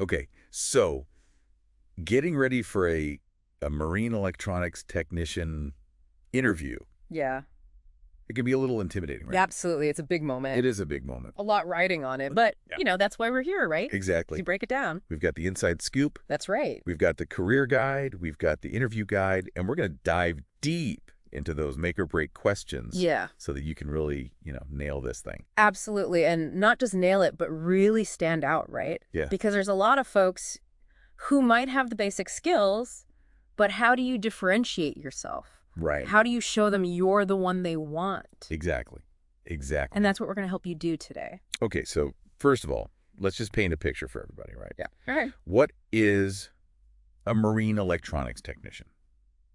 Okay, so getting ready for a marine electronics technician interview, Yeah, it can be a little intimidating, right? absolutely. It's a big moment. It is a big moment. A lot riding on it, but, Yeah. that's why we're here, right? Exactly. To break it down. We've got the inside scoop, That's right. we've got the career guide, we've got the interview guide, and we're going to dive deep into those make or break questions Yeah, so that you can really, nail this thing. absolutely. And not just nail it, but really stand out, right? Yeah. Because there's a lot of folks who might have the basic skills, but how do you differentiate yourself? Right. How do you show them you're the one they want? Exactly. Exactly. And that's what we're going to help you do today. Okay, so first of all, let's just paint a picture for everybody, right? Yeah. All right. What is a marine electronics technician?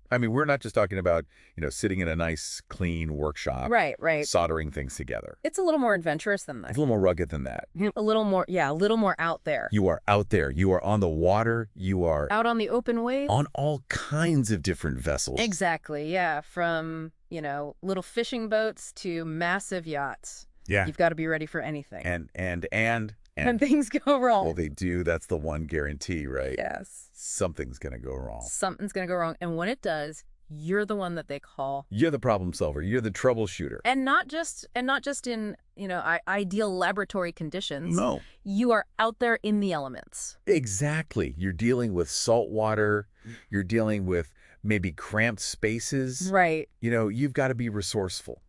I mean, we're not just talking about, sitting in a nice, clean workshop, Right. soldering things together. It's a little more adventurous than that. It's a little more rugged than that. A little more out there. You are out there. You are on the water. You are Out on the open waves. on all kinds of different vessels. Exactly, yeah. From, little fishing boats to massive yachts. Yeah. You've got to be ready for anything. And When things go wrong. well, they do. That's the one guarantee, right? Yes. Something's going to go wrong. Something's going to go wrong. And when it does, you're the one that they call. You're the problem solver. You're the troubleshooter. And not just in, ideal laboratory conditions. No. You are out there in the elements. Exactly. You're dealing with salt water. You're dealing with maybe cramped spaces. Right. You've got to be resourceful.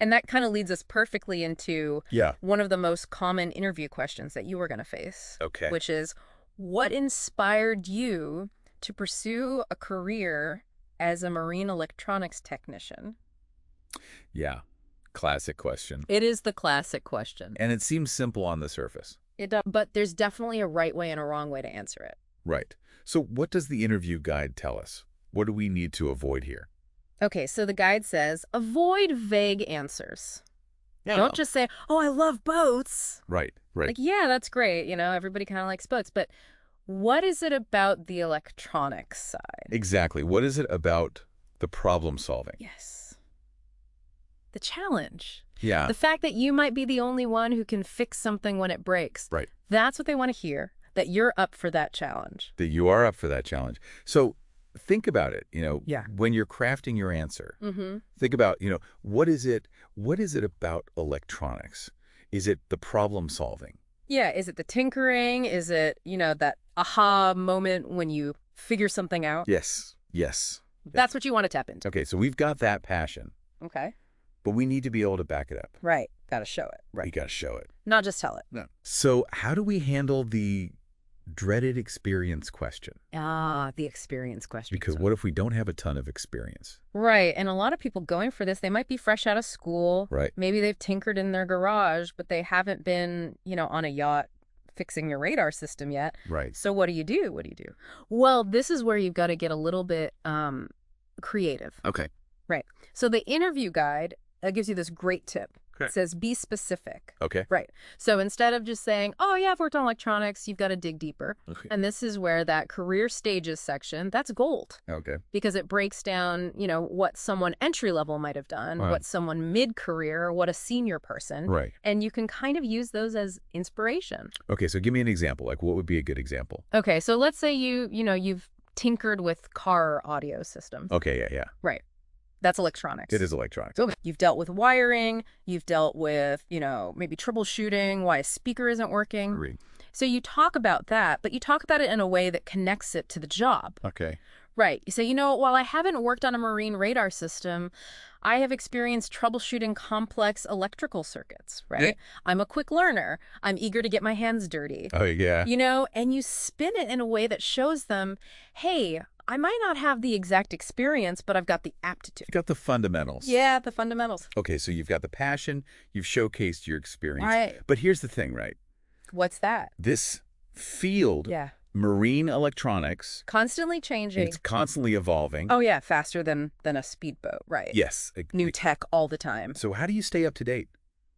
And that kind of leads us perfectly into Yeah. one of the most common interview questions that you were going to face. Okay. Which is, what inspired you to pursue a career as a marine electronics technician? Yeah. Classic question. It is the classic question. And it seems simple on the surface. It does, but there's definitely a right way and a wrong way to answer it. Right. So what does the interview guide tell us? What do we need to avoid here? Okay, so the guide says, avoid vague answers. Yeah. Don't just say, oh, I love boats. Right. Right. Like, yeah, that's great. Everybody kind of likes boats. But what is it about the electronics side? Exactly. What is it about the problem solving? Yes. The challenge. Yeah. The fact that you might be the only one who can fix something when it breaks. Right. That's what they want to hear, that you're up for that challenge. That you are up for that challenge. So think about it, Yeah. when you're crafting your answer, Mm-hmm. think about, what is it about electronics? Is it the problem solving? Yeah, is it the tinkering? Is it, that aha moment when you figure something out? Yes. Yes. That's what you want to tap into. Okay, so we've got that passion, Okay. but we need to be able to back it up. Right. Got to show it. We got to show it. Not just tell it. No. So how do we handle the dreaded experience question? Ah, the experience question. Because what if we don't have a ton of experience? Right. And a lot of people going for this, they might be fresh out of school. Right. Maybe they've tinkered in their garage, but they haven't been, on a yacht fixing your radar system yet. Right. So what do you do? Well, this is where you've got to get a little bit creative. Okay. Right. So the interview guide gives you this great tip. Okay. It says, be specific. Okay. Right. So instead of just saying, oh, yeah, I've worked on electronics, you've got to dig deeper. Okay. And this is where that career stages section, that's gold. Okay. Because it breaks down, what someone entry level might have done, Right. what someone mid-career, what a senior person. Right. And you can kind of use those as inspiration. Okay, so give me an example. Like, what would be a good example? Okay, so let's say you've tinkered with car audio systems. Okay, yeah. Right. That's electronics. It is electronics. Okay. You've dealt with wiring, you've dealt with, maybe troubleshooting, why a speaker isn't working. Agree. So you talk about that, but you talk about it in a way that connects it to the job. Okay. Right. You say, while I haven't worked on a marine radar system, I have experienced troubleshooting complex electrical circuits, right? Yeah. I'm a quick learner. I'm eager to get my hands dirty. Oh, yeah. And you spin it in a way that shows them, hey, I might not have the exact experience, but I've got the aptitude. You got the fundamentals. Yeah, the fundamentals. Okay, so you've got the passion, you've showcased your experience. Right. But here's the thing, right? What's that? This field, Yeah. marine electronics, Constantly changing. it's constantly evolving. Oh, yeah, faster than a speedboat, right? Yes. New tech all the time. So how do you stay up to date?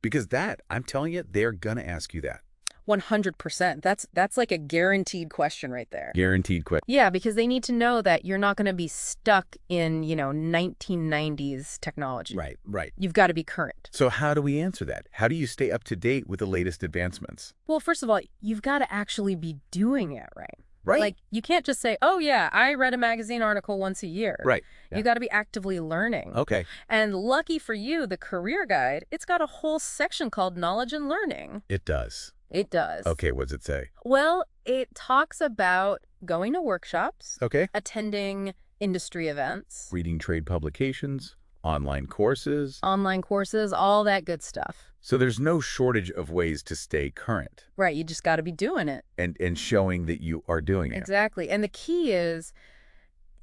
Because that, I'm telling you, they're going to ask you that. 100%. That's like a guaranteed question right there. Guaranteed question. Yeah, because they need to know that you're not going to be stuck in, 1990s technology. Right, right. You've got to be current. So how do we answer that? How do you stay up to date with the latest advancements? Well, first of all, you've got to actually be doing it right. Right. Like, you can't just say, oh, yeah, I read a magazine article once a year. Right. You got to be actively learning. Okay. And lucky for you, the career guide, it's got a whole section called Knowledge and Learning. It does. It does. Okay, what does it say? Well, it talks about going to workshops, Okay. attending industry events, Reading trade publications, online courses. online courses, all that good stuff. So there's no shortage of ways to stay current Right, you just got to be doing it. and showing that you are doing it. Exactly. And the key is,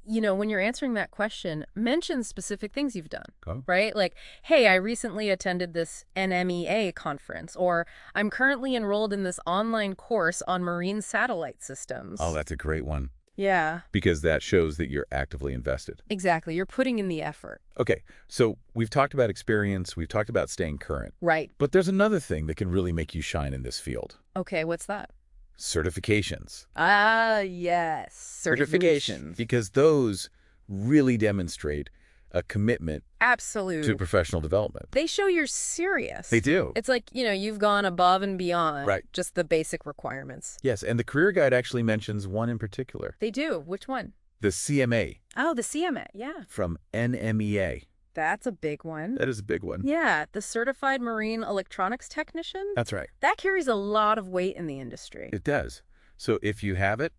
when you're answering that question, mention specific things you've done, Oh. right? Like, hey, I recently attended this NMEA conference, or I'm currently enrolled in this online course on marine satellite systems. Oh, that's a great one. Yeah, Because that shows that you're actively invested. exactly. You're putting in the effort. Okay, so we've talked about experience, we've talked about staying current, Right. but there's another thing that can really make you shine in this field. Okay, what's that? Certifications. Ah, yes. Certifications. Because those really demonstrate a commitment Absolute. to professional development. They show you're serious. They do. It's like, you've gone above and beyond Right. just the basic requirements. Yes, and the career guide actually mentions one in particular, They do. Which one? the CMA Oh, the CMA. Yeah. from NMEA. That's a big one. That is a big one. Yeah, the Certified Marine Electronics Technician. That's right. That carries a lot of weight in the industry. It does. So if you have it,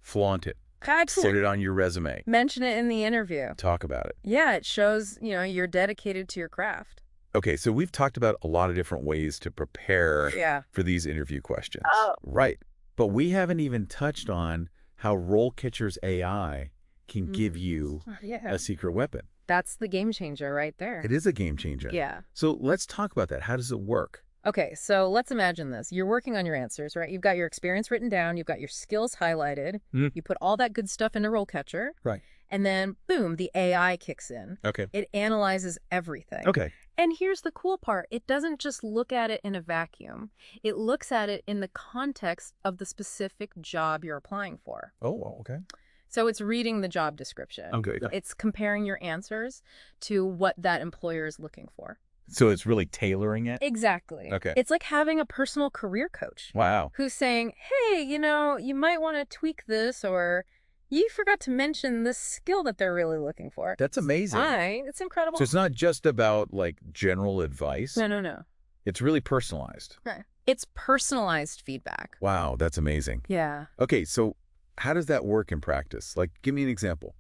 flaunt it. Put Absolutely. it on your resume. Mention it in the interview. Talk about it. Yeah, it shows, you're dedicated to your craft. Okay, so we've talked about a lot of different ways to prepare Yeah. for these interview questions. Oh. Right. But we haven't even touched on how RoleCatcher's AI can give you Yeah. a secret weapon. That's the game changer right there. It is a game changer. Yeah. So let's talk about that. How does it work? Okay, so let's imagine this. You're working on your answers, right? You've got your experience written down. You've got your skills highlighted. Mhm. You put all that good stuff into RoleCatcher. Right. And then, boom, the AI kicks in. Okay. It analyzes everything. Okay. And here's the cool part. It doesn't just look at it in a vacuum. It looks at it in the context of the specific job you're applying for. Oh, okay. So it's reading the job description. Okay. It's comparing your answers to what that employer is looking for. So it's really tailoring it? Exactly. Okay. It's like having a personal career coach Wow. who's saying, hey, you might want to tweak this, or you forgot to mention this skill that they're really looking for. That's amazing. Fine. It's incredible. So it's not just about like general advice. No. It's really personalized. Right. It's personalized feedback. Wow, that's amazing. Yeah. Okay, so how does that work in practice? Like, give me an example.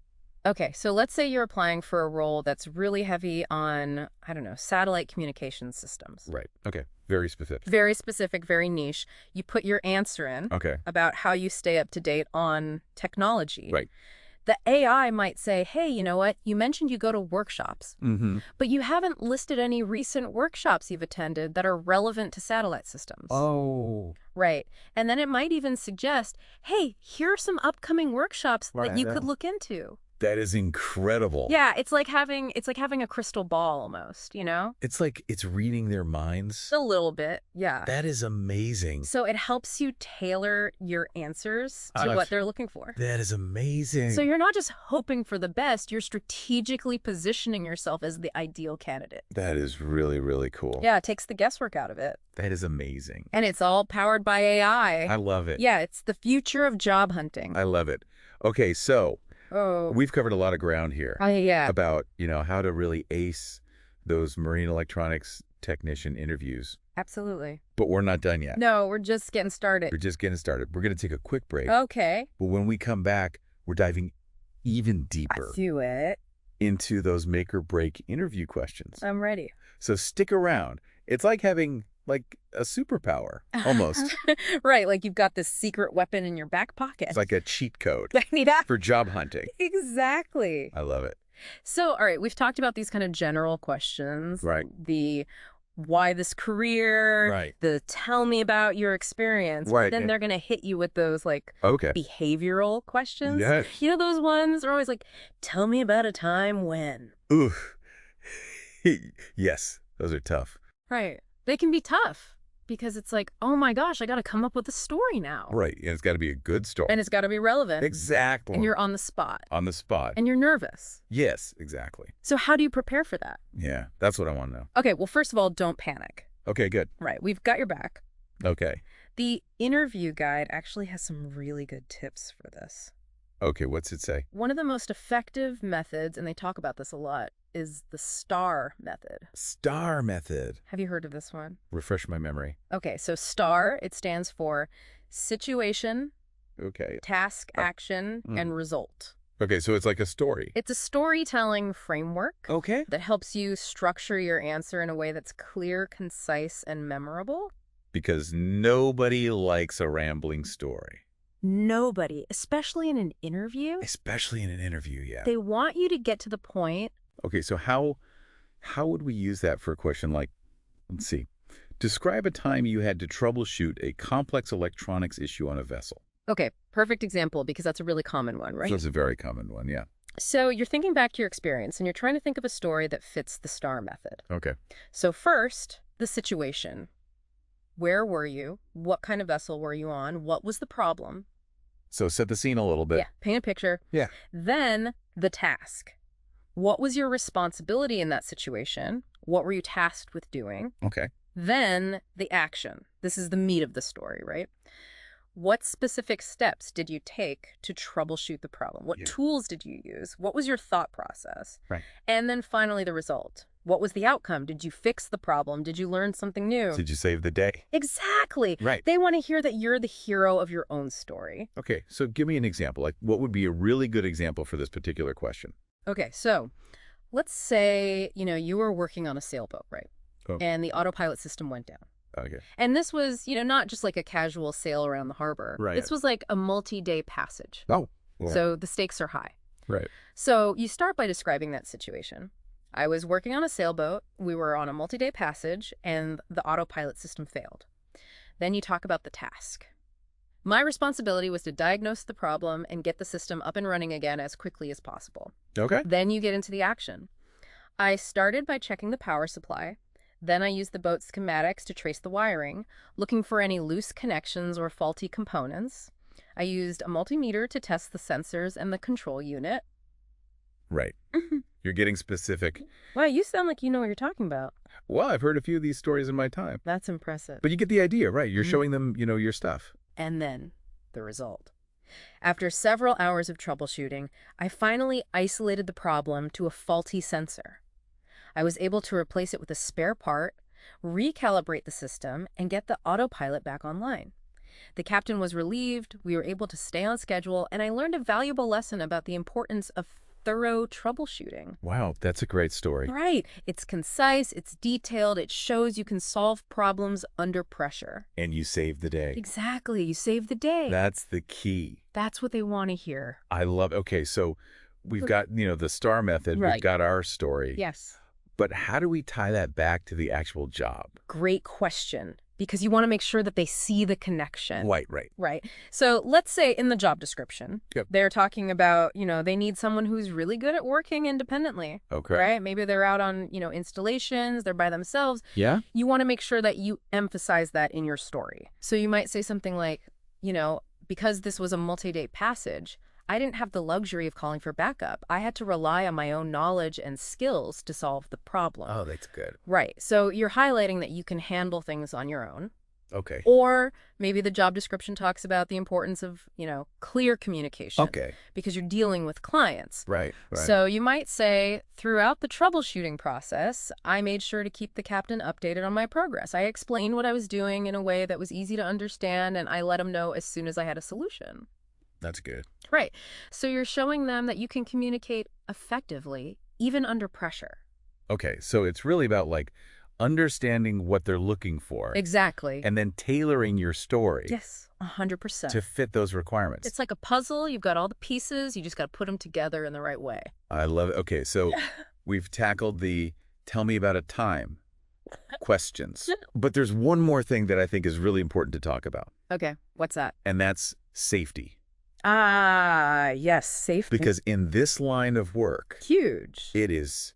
Okay, so let's say you're applying for a role that's really heavy on, I don't know, satellite communication systems. Right. Okay. Very specific. Very specific, very niche. You put your answer in Okay. about how you stay up to date on technology. Right. The AI might say, hey, you know what? You mentioned you go to workshops, Mm-hmm. but you haven't listed any recent workshops you've attended that are relevant to satellite systems. Oh. Right. And then it might even suggest, hey, here are some upcoming workshops that Right, you yeah. could look into. That is incredible. Yeah, it's like having a crystal ball almost, It's like it's reading their minds. A little bit, yeah. That is amazing. So it helps you tailor your answers to that's- what they're looking for. That is amazing. So you're not just hoping for the best, you're strategically positioning yourself as the ideal candidate. That is really, really cool. Yeah, it takes the guesswork out of it. That is amazing. And it's all powered by AI. I love it. Yeah, it's the future of job hunting. I love it. Okay, so Oh. we've covered a lot of ground here Yeah. about, how to really ace those marine electronics technician interviews. Absolutely. But we're not done yet. No, we're just getting started. We're just getting started. We're going to take a quick break. Okay. But when we come back, we're diving even I deeper do it. into those make or break interview questions. I'm ready. So stick around. It's like having like a superpower, almost. Right, like you've got this secret weapon in your back pocket. It's like a cheat code Yeah. for job hunting. Exactly. I love it. So, all right, we've talked about these kind of general questions. Right. The why this career, Right. the tell me about your experience. Right. Then they're going to hit you with those like Okay. behavioral questions. Yes. Those ones are always like, tell me about a time when. Ooh. Yes, those are tough. Right. They can be tough. Because it's like, oh my gosh, I got to come up with a story now. Right. And it's got to be a good story. And it's got to be relevant. Exactly. And you're on the spot. On the spot. And you're nervous. Yes, exactly. So how do you prepare for that? Yeah, that's what I want to know. Okay, well, first of all, don't panic. Okay, good. Right, we've got your back. Okay. The interview guide actually has some really good tips for this. Okay, what's it say? One of the most effective methods, and they talk about this a lot, is the STAR method. STAR method. Have you heard of this one? Refresh my memory. Okay, so STAR, it stands for situation, Okay. task, action, and result. Okay, so it's like a story. It's a storytelling framework Okay. that helps you structure your answer in a way that's clear, concise, and memorable. Because nobody likes a rambling story. Nobody, especially in an interview. Especially in an interview, yeah. They want you to get to the point. Okay, so how would we use that for a question like, let's see, describe a time you had to troubleshoot a complex electronics issue on a vessel. Okay, perfect example, because that's a really common one, right? So it's a very common one, yeah. So you're thinking back to your experience, and you're trying to think of a story that fits the STAR method. Okay. So first, the situation. Where were you? What kind of vessel were you on? What was the problem? So set the scene a little bit. Yeah, paint a picture. Yeah. Then the task. What was your responsibility in that situation? What were you tasked with doing? Okay. Then the action. This is the meat of the story, right? What specific steps did you take to troubleshoot the problem? What tools did you use? What was your thought process? Right. And then finally the result. What was the outcome? Did you fix the problem? Did you learn something new? Did you save the day? Exactly. Right. They want to hear that you're the hero of your own story. Okay, so give me an example. Like, what would be a really good example for this particular question? Okay, so let's say, you were working on a sailboat, right? Oh. And the autopilot system went down. Okay. And this was, not just like a casual sail around the harbor. Right. This was like a multi-day passage. Oh. Yeah. So the stakes are high. Right. So you start by describing that situation. I was working on a sailboat, we were on a multi-day passage, and the autopilot system failed. Then you talk about the task. My responsibility was to diagnose the problem and get the system up and running again as quickly as possible. Okay. Then you get into the action. I started by checking the power supply. Then I used the boat schematics to trace the wiring, looking for any loose connections or faulty components. I used a multimeter to test the sensors and the control unit. Right. You're getting specific. Wow, you sound like you know what you're talking about. Well, I've heard a few of these stories in my time. That's impressive. But you get the idea, right? You're showing them, your stuff. And then the result. After several hours of troubleshooting, I finally isolated the problem to a faulty sensor. I was able to replace it with a spare part, recalibrate the system, and get the autopilot back online. The captain was relieved, we were able to stay on schedule, and I learned a valuable lesson about the importance of thorough troubleshooting. Wow, that's a great story. Right. It's concise, it's detailed, it shows you can solve problems under pressure. And you save the day. Exactly. You save the day. That's the key. That's what they want to hear. I love, okay, so we've got, the STAR method, Right. we've got our story. Yes. But how do we tie that back to the actual job? Great question. Because you want to make sure that they see the connection. Right. Right. So let's say in the job description, Yep. they're talking about, they need someone who's really good at working independently. Okay. Right? Maybe they're out on, installations, they're by themselves. Yeah? You want to make sure that you emphasize that in your story. So you might say something like, because this was a multi-day passage, I didn't have the luxury of calling for backup. I had to rely on my own knowledge and skills to solve the problem. Oh, that's good. Right. So you're highlighting that you can handle things on your own. Okay. Or maybe the job description talks about the importance of, clear communication. Okay. Because you're dealing with clients. Right. So you might say, throughout the troubleshooting process, I made sure to keep the captain updated on my progress. I explained what I was doing in a way that was easy to understand, and I let him know as soon as I had a solution. That's good. Right. So you're showing them that you can communicate effectively, even under pressure. Okay, so it's really about understanding what they're looking for. Exactly. And then tailoring your story. Yes, 100%. To fit those requirements. It's like a puzzle. You've got all the pieces. You just got to put them together in the right way. I love it. Okay, so we've tackled the tell me about a time questions. But there's one more thing that I think is really important to talk about. Okay, what's that? And that's safety. Ah, yes, safety. Because in this line of work, huge. it is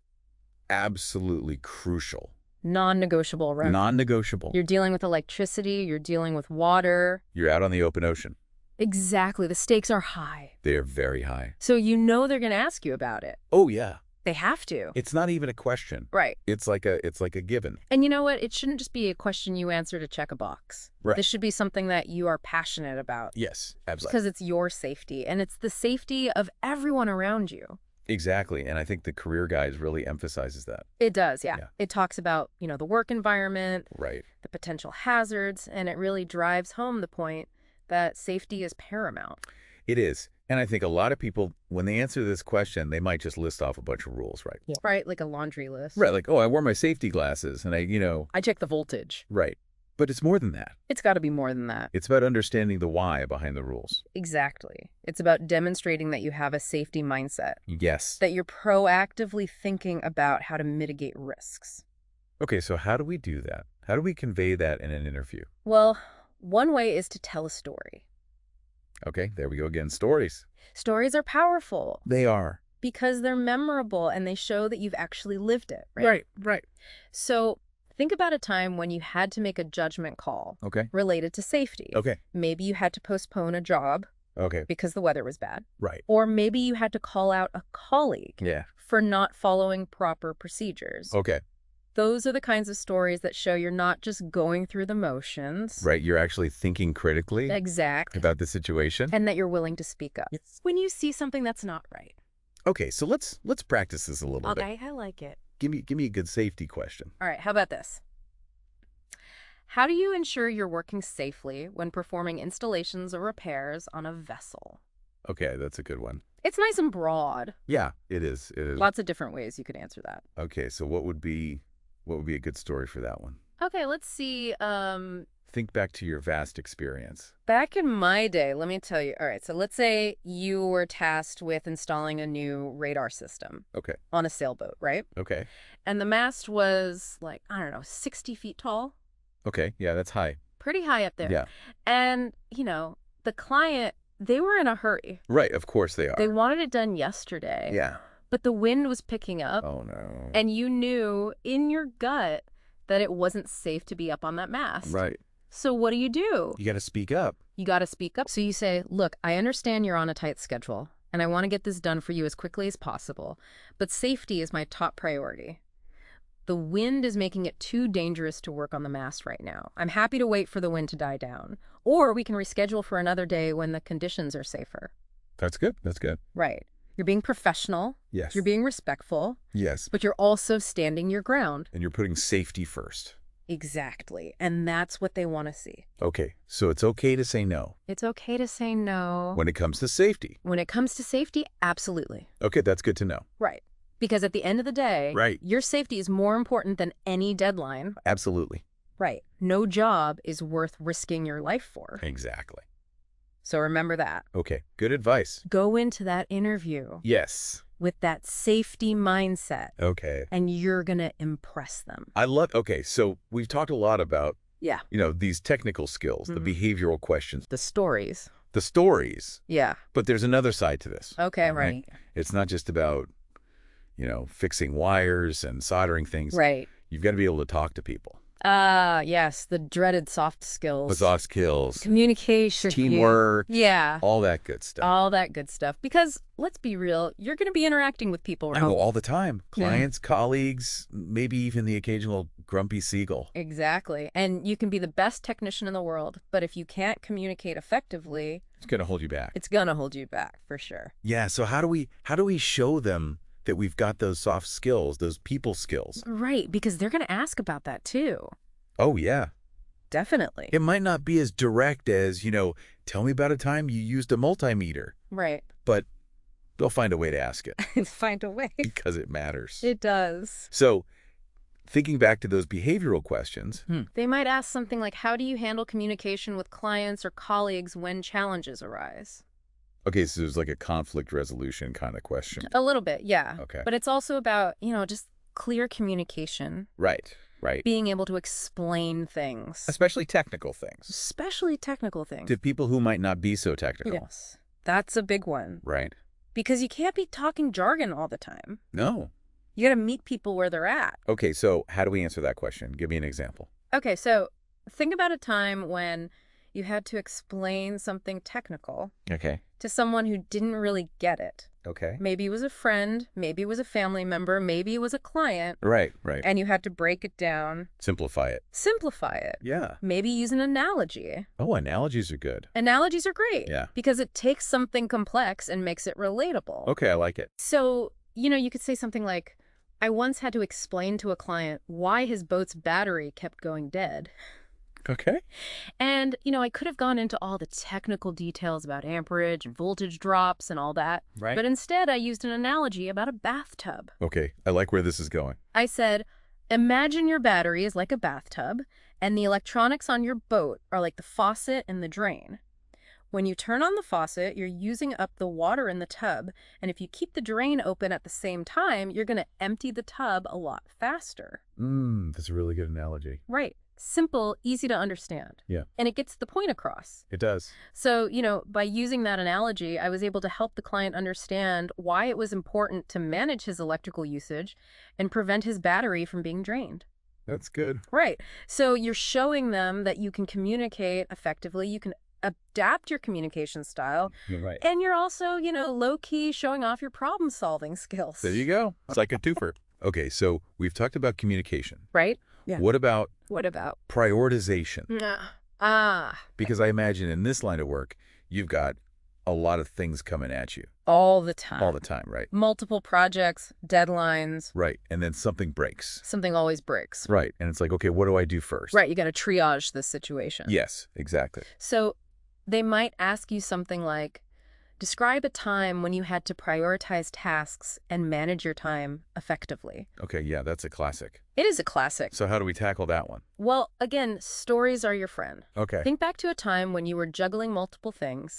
absolutely crucial Non-negotiable, right? Non-negotiable. You're dealing with electricity, you're dealing with water. You're out on the open ocean. Exactly. The stakes are high. They are very high. So you know they're going to ask you about it. Oh, yeah. They have to. It's not even a question. Right. It's like a given. And you know what? It shouldn't just be a question you answer to check a box. Right. This should be something that you are passionate about. Yes, absolutely. Because it's your safety, and it's the safety of everyone around you. Exactly. And I think the career guide really emphasizes that. It does, yeah. Yeah. It talks about, the work environment, Right. the potential hazards, and it really drives home the point that safety is paramount. It is. And I think a lot of people, when they answer this question, they might just list off a bunch of rules, right? Yeah. Right, like a laundry list. Right, like, oh, I wore my safety glasses and I check the voltage. Right. But it's more than that. It's got to be more than that. It's about understanding the why behind the rules. Exactly. It's about demonstrating that you have a safety mindset, Yes. that you're proactively thinking about how to mitigate risks. Okay, so how do we do that? How do we convey that in an interview? Well, one way is to tell a story. Okay, there we go again. Stories. Stories are powerful They are. because they're memorable and they show that you've actually lived it, right? Right, right. So think about a time when you had to make a judgment call Okay, related to safety. okay, Maybe you had to postpone a job okay. because the weather was bad. Right. Or maybe you had to call out a colleague Yeah. for not following proper procedures. Okay. Those are the kinds of stories that show you're not just going through the motions. Right, you're actually thinking critically Exact. about the situation. And that you're willing to speak up. Yes. When you see something that's not right. Okay, so let's practice this a little bit. Okay, I like it. Give me a good safety question. All right, how about this? How do you ensure you're working safely when performing installations or repairs on a vessel? Okay, that's a good one. It's nice and broad. Yeah, it is. It is. Lots of different ways you could answer that. Okay, so what would be a good story for that one? Okay, let's see. Think back to your vast experience. Back in my day, let me tell you. All right, so let's say you were tasked with installing a new radar system Okay. on a sailboat, right? Okay. And the mast was like, I don't know, 60 feet tall. Okay. Yeah, that's high. Pretty high up there. Yeah. And, the client, they were in a hurry. Right, of course they are. They wanted it done yesterday. Yeah. But the wind was picking up. Oh no. And you knew in your gut that it wasn't safe to be up on that mast. Right. So what do? You got to speak up. You got to speak up. So you say, look, I understand you're on a tight schedule, and I want to get this done for you as quickly as possible, but safety is my top priority. The wind is making it too dangerous to work on the mast right now. I'm happy to wait for the wind to die down, or we can reschedule for another day when the conditions are safer. That's good. That's good. Right. You're being professional. Yes. You're being respectful, Yes. but you're also standing your ground. And you're putting safety first. Exactly. And that's what they want to see. Okay, so it's okay to say no It's okay to say no. when it comes to safety. When it comes to safety, absolutely. Okay, that's good to know. Right. Because at the end of the day, Right. your safety is more important than any deadline. Absolutely. Right. No job is worth risking your life for. Exactly. So remember that. Okay, good advice. Go into that interview Yes. with that safety mindset, Okay. and you're going to impress them. Okay, so we've talked a lot about, Yeah. these technical skills, the behavioral questions, The stories. the stories, Yeah. but there's another side to this. Okay, right? right. It's not just about, fixing wires and soldering things. Right. You've got to be able to talk to people. Yes, the dreaded soft skills. Soft skills, Communication. teamwork, Yeah. all that good stuff. All that good stuff. Because let's be real, you're going to be interacting with people, right? Oh, all the time. Yeah. Clients, colleagues, maybe even the occasional grumpy seagull. Exactly. And you can be the best technician in the world, but if you can't communicate effectively, It's going to hold you back. it's going to hold you back for sure. Yeah, so how do we show them that we've got those soft skills, those people skills? Right, because they're going to ask about that too. Oh, yeah. Definitely. It might not be as direct as, tell me about a time you used a multimeter, Right. but they'll find a way to ask it Find a way. because it matters. It does. So thinking back to those behavioral questions, They might ask something like, how do you handle communication with clients or colleagues when challenges arise? okay, so there's like a conflict resolution kind of question. A little bit, yeah. Okay. But it's also about, just clear communication, Right, right. being able to explain things, Especially technical things especially technical things. to people who might not be so technical. Yes. That's a big one. Right. Because you can't be talking jargon all the time. No. You got to meet people where they're at. Okay, so how do we answer that question? Give me an example. Okay, so think about a time when you had to explain something technical Okay. to someone who didn't really get it. Okay. Maybe it was a friend, maybe it was a family member, maybe it was a client, Right, right. and you had to break it down, Simplify it. simplify it. Yeah. Maybe use an analogy. Oh, analogies are good. Analogies are great. Yeah. Because it takes something complex and makes it relatable. Okay, I like it. So, you could say something like, I once had to explain to a client why his boat's battery kept going dead. Okay. And, I could have gone into all the technical details about amperage and voltage drops and all that. Right. But instead, I used an analogy about a bathtub. Okay, I like where this is going. I said, imagine your battery is like a bathtub, and the electronics on your boat are like the faucet and the drain. When you turn on the faucet, you're using up the water in the tub, and if you keep the drain open at the same time, you're going to empty the tub a lot faster. That's a really good analogy. Right. Simple, easy to understand. Yeah. And it gets the point across. It does. So, by using that analogy, I was able to help the client understand why it was important to manage his electrical usage and prevent his battery from being drained. That's good. Right. So you're showing them that you can communicate effectively, you can adapt your communication style, You're right. and you're also, low-key showing off your problem-solving skills. There you go. It's like a twofer. Okay, so we've talked about communication. Right? Yeah. What about What about? prioritization? Ah. Because I imagine in this line of work, you've got a lot of things coming at you All the time. all the time, right? Multiple projects, deadlines. Right. And then something breaks. Something always breaks. Right. And it's like, okay, what do I do first? Right, you got to triage the situation. Yes, exactly. So they might ask you something like, describe a time when you had to prioritize tasks and manage your time effectively. Okay, yeah, that's a classic. It is a classic. So how do we tackle that one? Well, again, stories are your friend. Okay. Think back to a time when you were juggling multiple things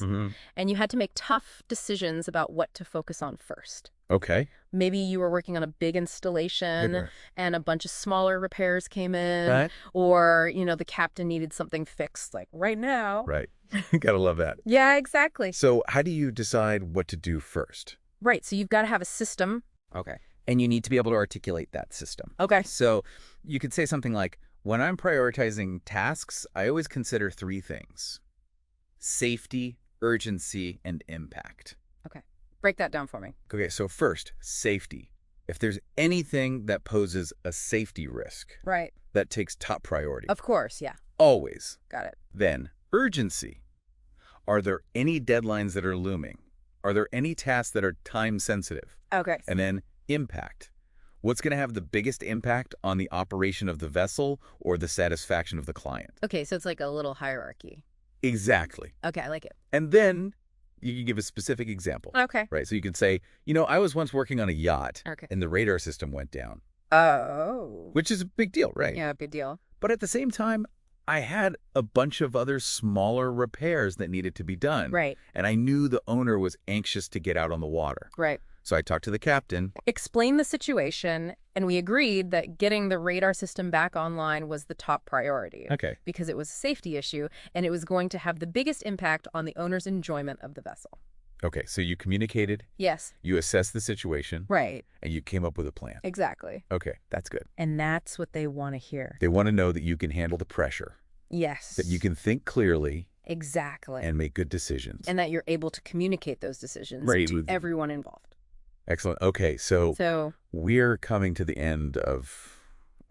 and you had to make tough decisions about what to focus on first. Okay. Maybe you were working on a big installation and a bunch of smaller repairs came in, Right. or, the captain needed something fixed, like right now. Right. Gotta love that. Yeah, exactly. So how do you decide what to do first? Right, so you've got to have a system. Okay. And you need to be able to articulate that system. Okay. So you could say something like, when I'm prioritizing tasks, I always consider three things: safety, urgency, and impact. Break that down for me. Okay, so first, safety. If there's anything that poses a safety risk, Right. that takes top priority. Of course, yeah. Always. Got it. Then, urgency. Are there any deadlines that are looming? Are there any tasks that are time sensitive? Okay. And then, impact. What's going to have the biggest impact on the operation of the vessel or the satisfaction of the client? Okay, so it's like a little hierarchy. Exactly. Okay, I like it. And then you can give a specific example. Okay. Right. So you can say, I was once working on a yacht Okay. and the radar system went down, Oh. which is a big deal, right? Yeah, big deal. But at the same time, I had a bunch of other smaller repairs that needed to be done. Right. And I knew the owner was anxious to get out on the water. Right. So I talked to the captain. Explain the situation, and we agreed that getting the radar system back online was the top priority. Okay. Because it was a safety issue, and it was going to have the biggest impact on the owner's enjoyment of the vessel. Okay. So you communicated, Yes. you assessed the situation, Right. and you came up with a plan. Exactly. Okay. That's good. And that's what they want to hear. They want to know that you can handle the pressure, Yes. that you can think clearly Exactly. and make good decisions. And that you're able to communicate those decisions Right. to everyone involved. Excellent. Okay. So So, we're coming to the end of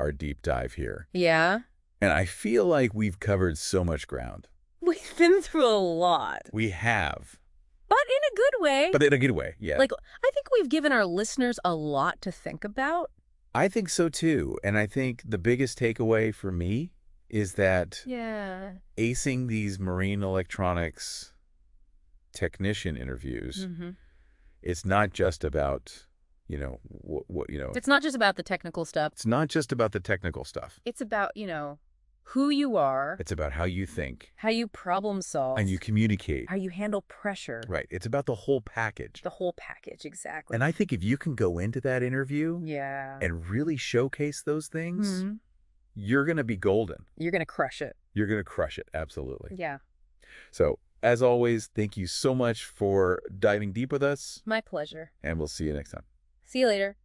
our deep dive here. yeah. And I feel like we've covered so much ground. We've been through a lot. We have. But in a good way. But in a good way, yeah. Like, I think we've given our listeners a lot to think about. I think so too. And I think the biggest takeaway for me is that Yeah. acing these marine electronics technician interviews, it's not just about, It's not just about the technical stuff. it's not just about the technical stuff. It's about, who you are, It's about how you think how you problem solve, and you communicate. how you handle pressure. Right. It's about the whole package. The whole package, exactly. And I think if you can go into that interview Yeah. and really showcase those things, Mhm. you're going to be golden. You're going to crush it. You're going to crush it. Absolutely. Yeah. So, as always, thank you so much for diving deep with us, My pleasure. and we'll see you next time. See you later.